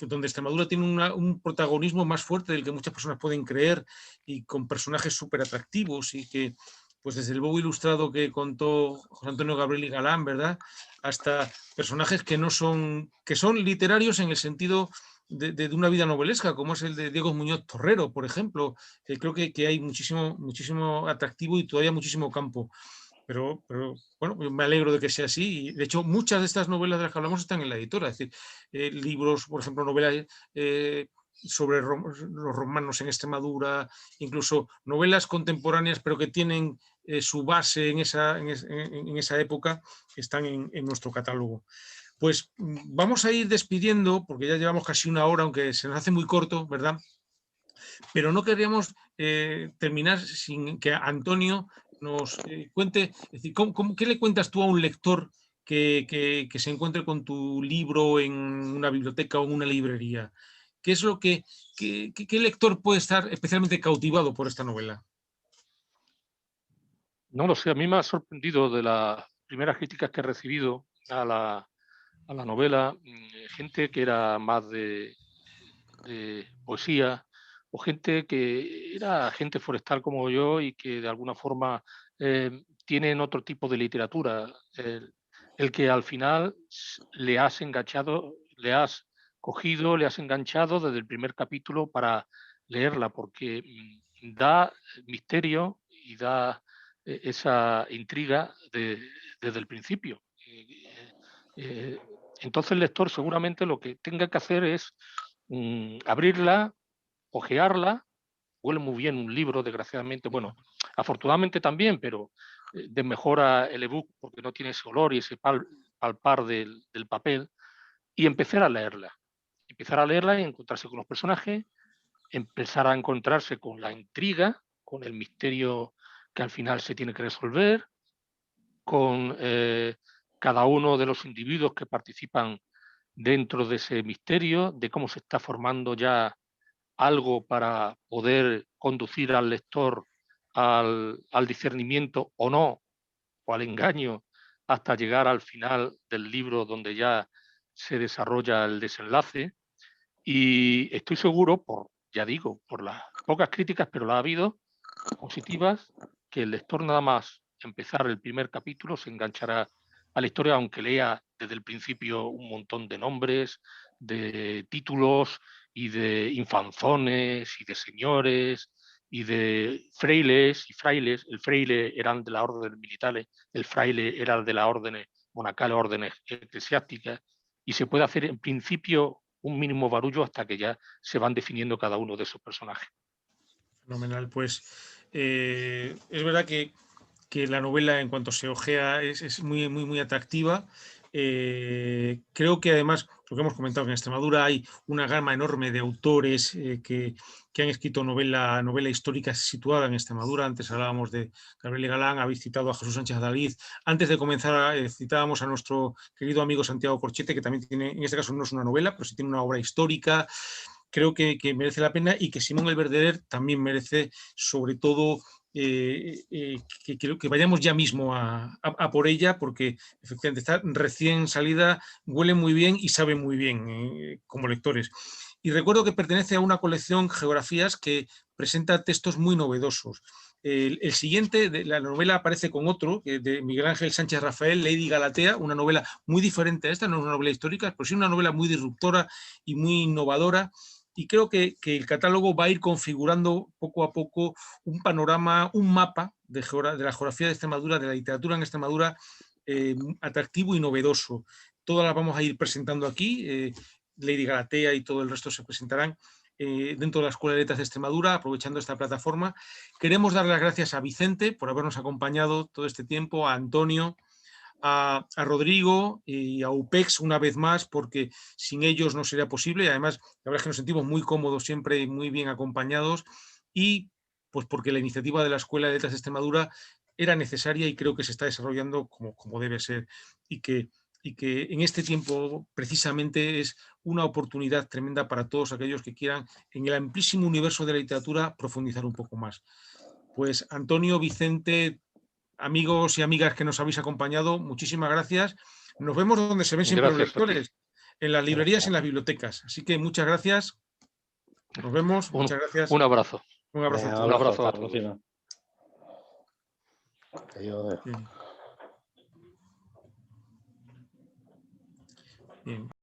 donde Extremadura tiene un protagonismo más fuerte del que muchas personas pueden creer, y con personajes súper atractivos y que, pues desde el Bobo Ilustrado que contó José Antonio Gabriel y Galán, ¿verdad? Hasta personajes que no son, que son literarios en el sentido de una vida novelesca, como es el de Diego Muñoz Torrero, por ejemplo. Creo que hay muchísimo atractivo y todavía muchísimo campo. Pero bueno, me alegro de que sea así. Y, de hecho, muchas de estas novelas de las que hablamos están en la editora. Es decir, libros, por ejemplo, novelas sobre los romanos en Extremadura, incluso novelas contemporáneas, pero que tienen su base en esa época, están en nuestro catálogo. Pues vamos a ir despidiendo, porque ya llevamos casi una hora, aunque se nos hace muy corto, ¿verdad? Pero no queríamos terminar sin que Antonio nos cuente, es decir, ¿qué le cuentas tú a un lector que se encuentre con tu libro en una biblioteca o en una librería? ¿Qué es lo qué lector puede estar especialmente cautivado por esta novela? No lo sé, a mí me ha sorprendido de las primeras críticas que he recibido a la novela, gente que era más de poesía o gente que era gente forestal como yo y que de alguna forma tienen otro tipo de literatura. El que al final le has enganchado, le has cogido, le has enganchado desde el primer capítulo para leerla, porque da misterio y da esa intriga desde el principio. Eh, entonces el lector seguramente lo que tenga que hacer es abrirla, hojearla. Huele muy bien un libro, desgraciadamente, bueno, afortunadamente también, pero desmejora el ebook porque no tiene ese olor y ese palpar del papel, y empezar a leerla y encontrarse con los personajes, empezar a encontrarse con la intriga, con el misterio que al final se tiene que resolver, con cada uno de los individuos que participan dentro de ese misterio, de cómo se está formando ya algo para poder conducir al lector al discernimiento o no, o al engaño, hasta llegar al final del libro donde ya se desarrolla el desenlace. Y estoy seguro, ya digo, por las pocas críticas, pero las ha habido, positivas, que el lector nada más empezar el primer capítulo se enganchará a la historia, aunque lea desde el principio un montón de nombres, de títulos y de infanzones y de señores y de frailes y frailes. El fraile eran de las órdenes militares, el fraile era de las órdenes monacales, órdenes eclesiásticas, y se puede hacer en principio un mínimo barullo hasta que ya se van definiendo cada uno de esos personajes. Fenomenal. Pues es verdad que la novela, en cuanto se ojea, es muy atractiva. Creo que además, lo que hemos comentado, que en Extremadura hay una gama enorme de autores que han escrito novela histórica situada en Extremadura. Antes hablábamos de Gabriel Galán, habéis citado a Jesús Sánchez David. Antes de comenzar citábamos a nuestro querido amigo Santiago Corchete, que también tiene, en este caso no es una novela, pero sí tiene una obra histórica. Creo que merece la pena, y que Simón El Verderer también merece, sobre todo, que vayamos ya mismo a por ella, porque efectivamente está recién salida, huele muy bien y sabe muy bien como lectores. Y recuerdo que pertenece a una colección Geografías que presenta textos muy novedosos. El siguiente, la novela aparece con otro, de Miguel Ángel Sánchez Rafael, Lady Galatea, una novela muy diferente a esta, no es una novela histórica, pero sí una novela muy disruptora y muy innovadora. Y creo que el catálogo va a ir configurando poco a poco un panorama, un mapa de la geografía de Extremadura, de la literatura en Extremadura, atractivo y novedoso. Todas las vamos a ir presentando aquí. Lady Galatea y todo el resto se presentarán dentro de la Escuela de Letras de Extremadura, aprovechando esta plataforma. Queremos dar las gracias a Vicente por habernos acompañado todo este tiempo, a Antonio, a Rodrigo y a UPEX una vez más, porque sin ellos no sería posible. Y además, la verdad es que nos sentimos muy cómodos siempre y muy bien acompañados, y pues porque la iniciativa de la Escuela de Letras de Extremadura era necesaria y creo que se está desarrollando como debe ser, y que en este tiempo precisamente es una oportunidad tremenda para todos aquellos que quieran en el amplísimo universo de la literatura profundizar un poco más. Pues Antonio, Vicente, amigos y amigas que nos habéis acompañado, muchísimas gracias. Nos vemos donde se ven siempre los Gracias a ti. lectores, en las librerías y en las bibliotecas. Así que muchas gracias. Nos vemos. Muchas gracias. Un abrazo. Un abrazo a todos. Un abrazo a hasta la todos. próxima. Adiós. Bien. Bien.